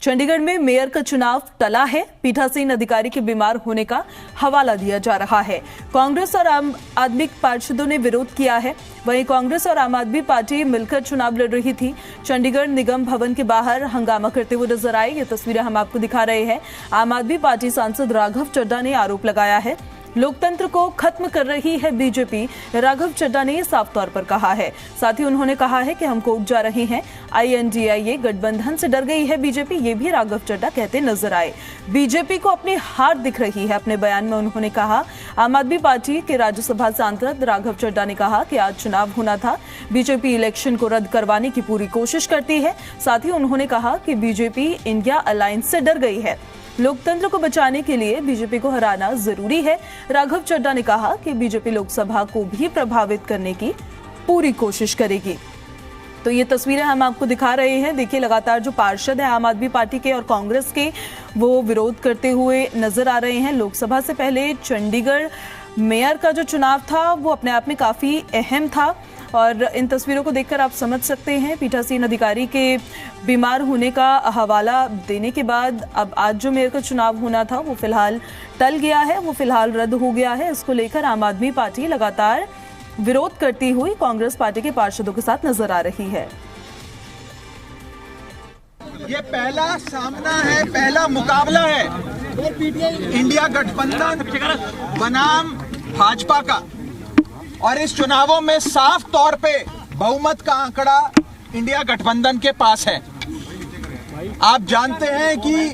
चंडीगढ़ में मेयर का चुनाव टला है। पीठासीन अधिकारी के बीमार होने का हवाला दिया जा रहा है। कांग्रेस और आम आदमी पार्षदों ने विरोध किया है। वहीं कांग्रेस और आम आदमी पार्टी मिलकर चुनाव लड़ रही थी। चंडीगढ़ निगम भवन के बाहर हंगामा करते हुए नजर आए। ये तस्वीरें हम आपको दिखा रहे हैं। आम आदमी पार्टी सांसद राघव चड्ढा ने आरोप लगाया है, लोकतंत्र को खत्म कर रही है बीजेपी। राघव चड्ढा ने साफ तौर पर कहा है। साथ ही उन्होंने कहा है कि हम कोर्ट जा रहे हैं। INDIA गठबंधन से डर गई है बीजेपी, ये भी राघव चड्ढा कहते नजर आए। बीजेपी को अपनी हार दिख रही है। अपने बयान में उन्होंने कहा, आम आदमी पार्टी के राज्यसभा सांसद राघव चड्ढा ने कहा कि आज चुनाव होना था। बीजेपी इलेक्शन को रद्द करवाने की पूरी कोशिश करती है। साथ ही उन्होंने कहा कि बीजेपी इंडिया अलायंस से डर गई है। लोकतंत्र को बचाने के लिए बीजेपी को हराना जरूरी है। राघव चड्ढा ने कहा कि बीजेपी लोकसभा को भी प्रभावित करने की पूरी कोशिश करेगी। तो ये तस्वीरें हम आपको दिखा रहे हैं। देखिए, लगातार जो पार्षद हैं आम आदमी पार्टी के और कांग्रेस के, वो विरोध करते हुए नजर आ रहे हैं। लोकसभा से पहले चंडीगढ़ मेयर का जो चुनाव था वो अपने आप में काफी अहम था और इन तस्वीरों को देखकर आप समझ सकते हैं। पीठासीन अधिकारी के बीमार होने का हवाला देने के बाद अब आज जो मेयर का चुनाव होना था वो फिलहाल टल गया है, वो फिलहाल रद्द हो गया है। इसको लेकर आम आदमी पार्टी लगातार विरोध करती हुई कांग्रेस पार्टी के पार्षदों के साथ नजर आ रही है। ये पहला सामना है, पहला मुकाबला है इंडिया गठबंधन बनाम भाजपा का, और इस चुनावों में साफ तौर पे बहुमत का आंकड़ा इंडिया गठबंधन के पास है। आप जानते हैं कि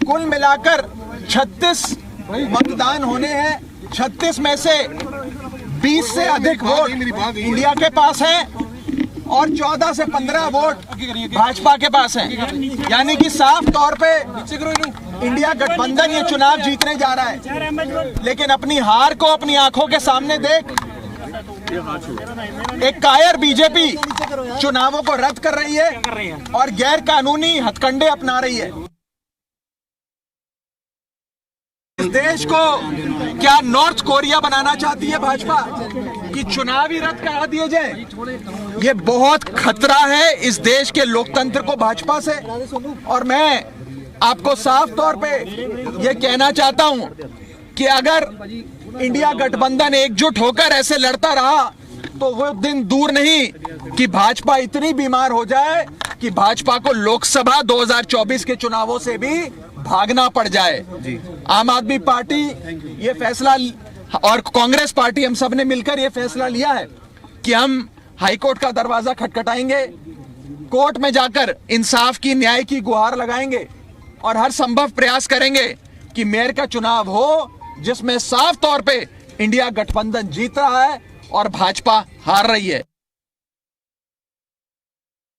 कुल मिलाकर 36 मतदान होने हैं। 36 में से 20 से अधिक वोट इंडिया के पास हैं और 14 से 15 वोट भाजपा के पास हैं। यानी कि साफ तौर पे इंडिया गठबंधन ये चुनाव जीतने जा रहा है। लेकिन अपनी हार को अपनी आंखों के सामने देख एक कायर बीजेपी चुनावों को रद्द कर रही है और गैर कानूनी हथकंडे अपना रही है। इस देश को क्या नॉर्थ कोरिया बनाना चाहती है भाजपा कि चुनाव ही रद्द करा दिए जाए? ये बहुत खतरा है इस देश के लोकतंत्र को भाजपा से। और मैं आपको साफ तौर पे ये कहना चाहता हूं कि अगर इंडिया गठबंधन एकजुट होकर ऐसे लड़ता रहा तो वो दिन दूर नहीं कि भाजपा इतनी बीमार हो जाए कि भाजपा को लोकसभा 2024 के चुनावों से भी भागना पड़ जाए। आम आदमी पार्टी ये फैसला और कांग्रेस पार्टी, हम सब ने मिलकर ये फैसला लिया है कि हम हाईकोर्ट का दरवाजा खटखटाएंगे, कोर्ट में जाकर इंसाफ की, न्याय की गुहार लगाएंगे और हर संभव प्रयास करेंगे कि मेयर का चुनाव हो जिसमें साफ तौर पे इंडिया गठबंधन जीत रहा है और भाजपा हार रही है।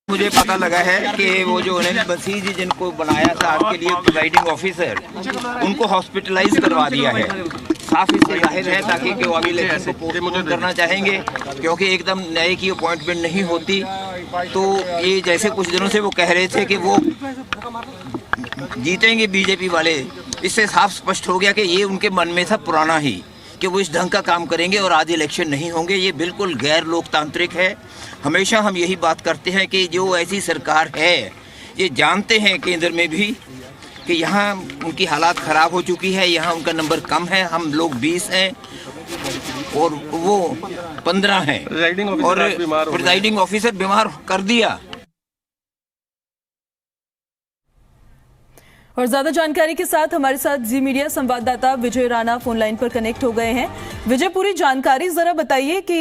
मुझे पता लगा है कि वो जो मसीह जी जिनको बनाया था आपके लिए प्रिजाइडिंग ऑफिसर, उनको हॉस्पिटलाइज करवा दिया है। साफ इससे जाहिर है ताकि वो अभी इलेक्शन को पोस्टपोन करना चाहेंगे, क्योंकि एकदम नए की अपॉइंटमेंट नहीं होती। तो ये जैसे कुछ दिनों से वो कह रहे थे कि वो जीतेंगे बीजेपी वाले, इससे साफ स्पष्ट हो गया कि ये उनके मन में था पुराना ही कि वो इस ढंग का काम करेंगे और आज इलेक्शन नहीं होंगे। ये बिल्कुल गैर लोकतांत्रिक है। हमेशा हम यही बात करते हैं कि जो ऐसी सरकार है, ये जानते हैं केंद्र में भी कि यहाँ उनकी हालात ख़राब हो चुकी है, यहाँ उनका नंबर कम है। हम लोग 20 हैं और वो 15 हैं और प्रिजाइडिंग ऑफिसर बीमार कर दिया। और ज्यादा जानकारी के साथ हमारे साथ जी मीडिया संवाददाता विजय राणा फोन लाइन पर कनेक्ट हो गए हैं। विजय, पूरी जानकारी जरा बताइए कि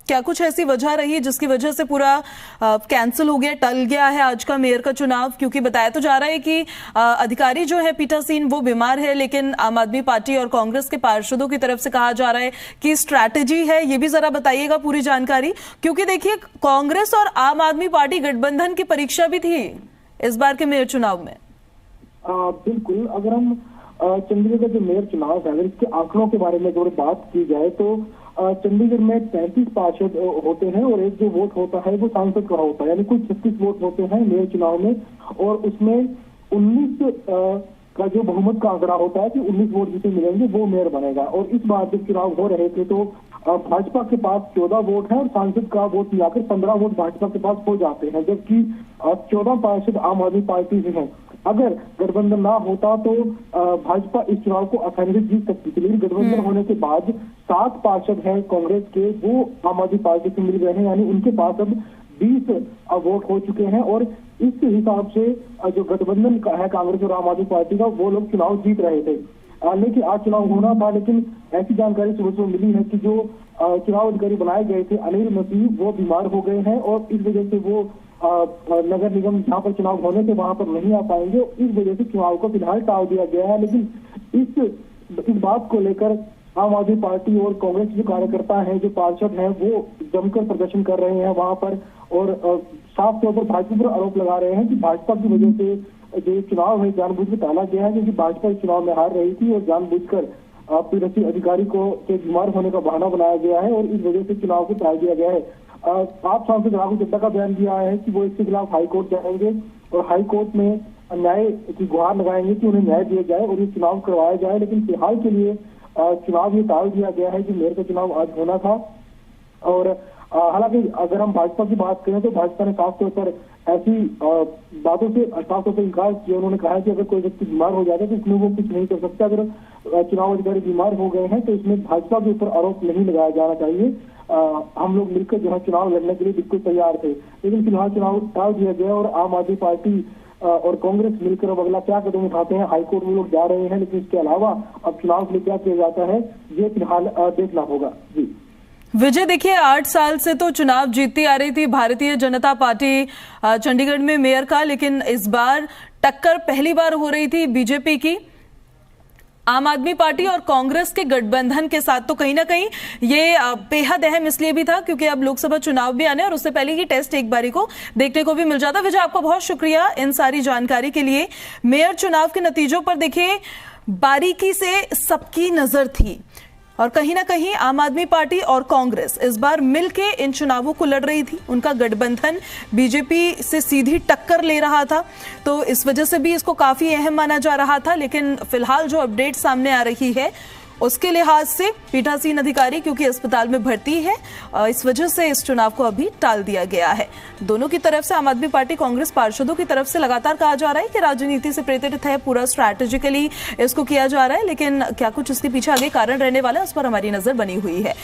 क्या कुछ ऐसी वजह रही जिसकी वजह से पूरा कैंसिल हो गया, टल गया है आज का मेयर का चुनाव? क्योंकि बताया तो जा रहा है कि अधिकारी जो है पीठासीन वो बीमार है, लेकिन आम आदमी पार्टी और कांग्रेस के पार्षदों की तरफ से कहा जा रहा है कि स्ट्रैटेजी है। ये भी जरा बताइएगा पूरी जानकारी, क्योंकि देखिए कांग्रेस और आम आदमी पार्टी गठबंधन की परीक्षा भी थी इस बार के मेयर चुनाव में। बिल्कुल, अगर हम चंडीगढ़ का जो मेयर चुनाव है, अगर इसके आंकड़ों के बारे में अगर बात की जाए तो चंडीगढ़ में 33 पार्षद होते हैं और एक जो वोट होता है वो सांसद का होता है, यानी कुल 36 वोट होते हैं मेयर चुनाव में। और उसमें 19 का जो बहुमत का आंकड़ा होता है कि 19 वोट जिसे मिलेंगे वो मेयर बनेगा। और इस बार जब चुनाव हो रहे थे तो भाजपा के पास 14 वोट है और सांसद का वोट मिलाकर 15 वोट भाजपा के पास हो जाते हैं, जबकि 14 पार्षद आम आदमी पार्टी से हैं। अगर गठबंधन ना होता तो भाजपा इस चुनाव को आसानी से जीत सकती थी, लेकिन गठबंधन होने के बाद 7 पार्षद हैं कांग्रेस के, वो आम आदमी पार्टी से मिल गए हैं, यानी उनके पास अब 20 वोट हो चुके हैं और इस हिसाब से जो गठबंधन का है कांग्रेस और आम आदमी पार्टी का, वो लोग चुनाव जीत रहे थे। लेकिन आज चुनाव होना था, लेकिन ऐसी जानकारी सुबह सुबह मिली है कि जो चुनाव अधिकारी बनाए गए थे अनिल मसीह, वो बीमार हो गए हैं और इस वजह से वो नगर निगम जहाँ पर चुनाव होने थे वहां पर नहीं आ पाएंगे। इस वजह से चुनाव को फिलहाल टाल दिया गया है, लेकिन इस बात को लेकर आम आदमी पार्टी और कांग्रेस के जो कार्यकर्ता हैं, जो पार्षद हैं, वो जमकर प्रदर्शन कर रहे हैं वहां पर और साफ तौर पर भाजपा पर आरोप लगा रहे हैं कि भाजपा की वजह से जो चुनाव है जानबूझ कर टाला गया है, क्योंकि भाजपा इस चुनाव में हार रही थी और जानबूझकर पीठासीन अधिकारी को के बीमार होने का बहाना बनाया गया है और इस वजह से चुनाव को टाल दिया गया है। आप सांसद राघव चड्ढा का बयान दिया है कि वो इसके खिलाफ हाईकोर्ट जाएंगे और हाईकोर्ट में न्याय की गुहार लगाएंगे कि उन्हें न्याय दिया जाए और ये चुनाव करवाया जाए, लेकिन फिलहाल के लिए चुनाव ये टाल दिया गया है कि मेयर का चुनाव आज होना था। और हालांकि अगर हम भाजपा की बात करें तो भाजपा ने साफ तौर पर ऐसी बातों से साफ तौर पर इनकार किया। उन्होंने कहा कि अगर कोई व्यक्ति बीमार हो जाता है तो इसमें वो कुछ नहीं कर सकता। अगर चुनाव अधिकारी बीमार हो गए हैं तो इसमें भाजपा के ऊपर आरोप नहीं लगाया जाना चाहिए। हम लोग मिलकर जो है चुनाव लड़ने के लिए बिल्कुल तैयार थे, लेकिन फिलहाल चुनाव टाल दिया गया और आम आदमी पार्टी और कांग्रेस मिलकर अब अगला क्या कदम उठाते हैं। हाईकोर्ट में लोग जा रहे हैं, लेकिन इसके अलावा अब चुनाव के लिए क्या किया जाता है ये फिलहाल देखना होगा। जी विजय, देखिए 8 साल से तो चुनाव जीतती आ रही थी भारतीय जनता पार्टी चंडीगढ़ में मेयर का, लेकिन इस बार टक्कर पहली बार हो रही थी बीजेपी की आम आदमी पार्टी और कांग्रेस के गठबंधन के साथ। तो कहीं ना कहीं ये बेहद अहम इसलिए भी था क्योंकि अब लोकसभा चुनाव भी आने और उससे पहले ही टेस्ट एक बारी को देखने को भी मिल जाता। विजय, आपका बहुत शुक्रिया इन सारी जानकारी के लिए। मेयर चुनाव के नतीजों पर देखिए बारीकी से सबकी नजर थी और कहीं ना कहीं आम आदमी पार्टी और कांग्रेस इस बार मिलके इन चुनावों को लड़ रही थी। उनका गठबंधन बीजेपी से सीधी टक्कर ले रहा था, तो इस वजह से भी इसको काफी अहम माना जा रहा था। लेकिन फिलहाल जो अपडेट सामने आ रही है उसके लिहाज से पीठासीन अधिकारी क्योंकि अस्पताल में भर्ती है, इस वजह से इस चुनाव को अभी टाल दिया गया है। दोनों की तरफ से, आम आदमी पार्टी कांग्रेस पार्षदों की तरफ से लगातार कहा जा रहा है कि राजनीति से प्रेरित है, पूरा स्ट्रैटेजिकली इसको किया जा रहा है, लेकिन क्या कुछ इसके पीछे आगे कारण रहने वाला है उस पर हमारी नजर बनी हुई है।